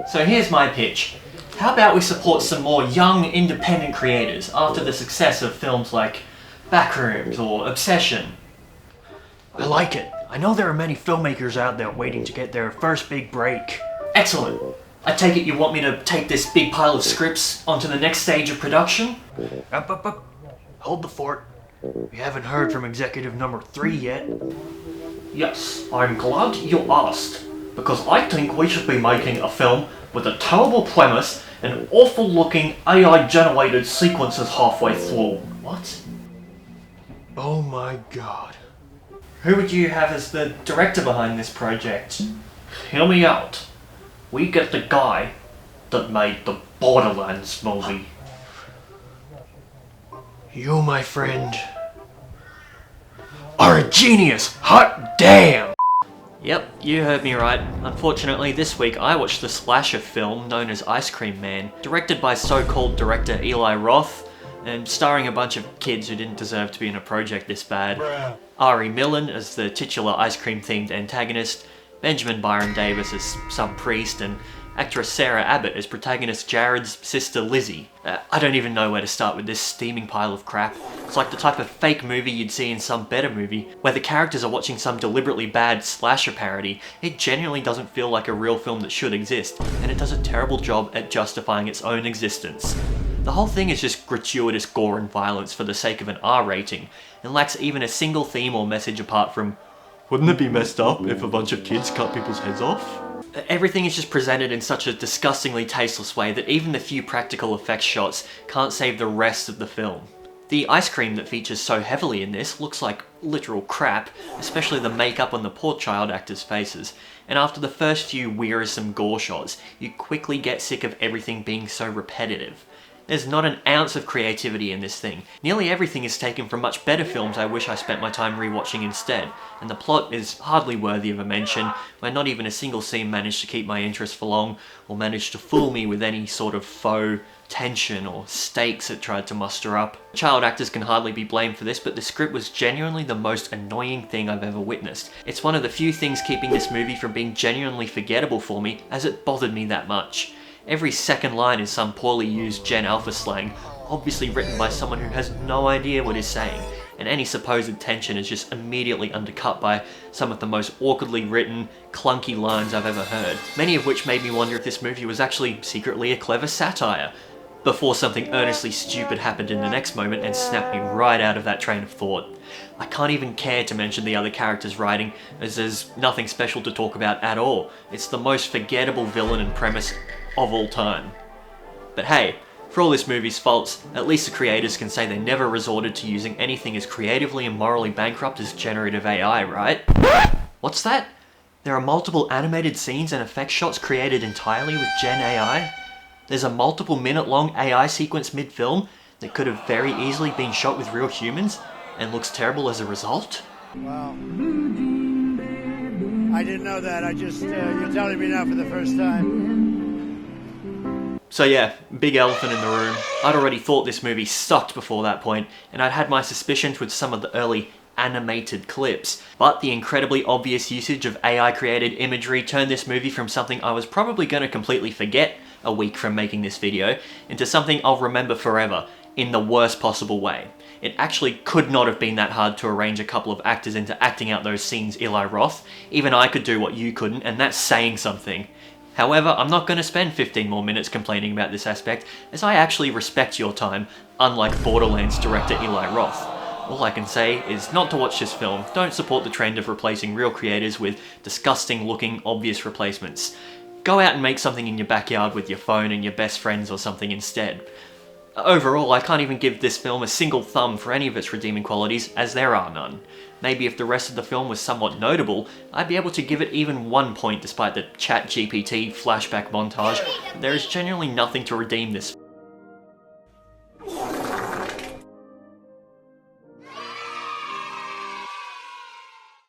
So here's my pitch. How about we support some more young, independent creators after the success of films like Backrooms or Obsession? I like it. I know there are many filmmakers out there waiting to get their first big break. Excellent. I take it you want me to take this big pile of scripts onto the next stage of production? Up. Hold the fort. We haven't heard from executive number 3 yet. Yes, I'm glad you asked, because I think we should be making a film with a terrible premise and awful looking AI generated sequences halfway through. What? Oh my god. Who would you have as the director behind this project? Hear me out. We get the guy that made the Borderlands movie. You, my friend, are a genius! Hot damn! Yep, you heard me right. Unfortunately, this week I watched the slasher film known as Ice Cream Man, directed by so-called director Eli Roth, and starring a bunch of kids who didn't deserve to be in a project this bad. Ari Millen as the titular ice cream themed antagonist, Benjamin Byron Davis as some priest, and actress Sarah Abbott as protagonist Jared's sister Lizzie. I don't even know where to start with this steaming pile of crap. It's like the type of fake movie you'd see in some better movie, where the characters are watching some deliberately bad slasher parody. It genuinely doesn't feel like a real film that should exist, and it does a terrible job at justifying its own existence. The whole thing is just gratuitous gore and violence for the sake of an R rating, and lacks even a single theme or message apart from, wouldn't it be messed up if a bunch of kids cut people's heads off? Everything is just presented in such a disgustingly tasteless way that even the few practical effects shots can't save the rest of the film. The ice cream that features so heavily in this looks like literal crap, especially the makeup on the poor child actors' faces, and after the first few wearisome gore shots, you quickly get sick of everything being so repetitive. There's not an ounce of creativity in this thing. Nearly everything is taken from much better films I wish I spent my time rewatching instead, and the plot is hardly worthy of a mention, where not even a single scene managed to keep my interest for long, or managed to fool me with any sort of faux tension or stakes it tried to muster up. Child actors can hardly be blamed for this, but the script was genuinely the most annoying thing I've ever witnessed. It's one of the few things keeping this movie from being genuinely forgettable for me, as it bothered me that much. Every second line is some poorly used Gen Alpha slang, obviously written by someone who has no idea what he's saying, and any supposed tension is just immediately undercut by some of the most awkwardly written, clunky lines I've ever heard, many of which made me wonder if this movie was actually secretly a clever satire, before something earnestly stupid happened in the next moment and snapped me right out of that train of thought. I can't even care to mention the other characters' writing, as there's nothing special to talk about at all. It's the most forgettable villain and premise of all time. But hey, for all this movie's faults, at least the creators can say they never resorted to using anything as creatively and morally bankrupt as generative AI, right? What's that? There are multiple animated scenes and effect shots created entirely with Gen AI? There's a multiple minute long AI sequence mid-film that could have very easily been shot with real humans and looks terrible as a result? Wow. I didn't know that. You're telling me now for the first time. So yeah, big elephant in the room. I'd already thought this movie sucked before that point, and I'd had my suspicions with some of the early animated clips, but the incredibly obvious usage of AI-created imagery turned this movie from something I was probably going to completely forget a week from making this video, into something I'll remember forever, in the worst possible way. It actually could not have been that hard to arrange a couple of actors into acting out those scenes, Eli Roth. Even I could do what you couldn't, and that's saying something. However, I'm not going to spend 15 more minutes complaining about this aspect, as I actually respect your time, unlike Borderlands director Eli Roth. All I can say is not to watch this film. Don't support the trend of replacing real creators with disgusting looking, obvious replacements. Go out and make something in your backyard with your phone and your best friends or something instead. Overall, I can't even give this film a single thumb for any of its redeeming qualities, as there are none. Maybe if the rest of the film was somewhat notable, I'd be able to give it even 1 point despite the ChatGPT flashback montage. There is genuinely nothing to redeem this.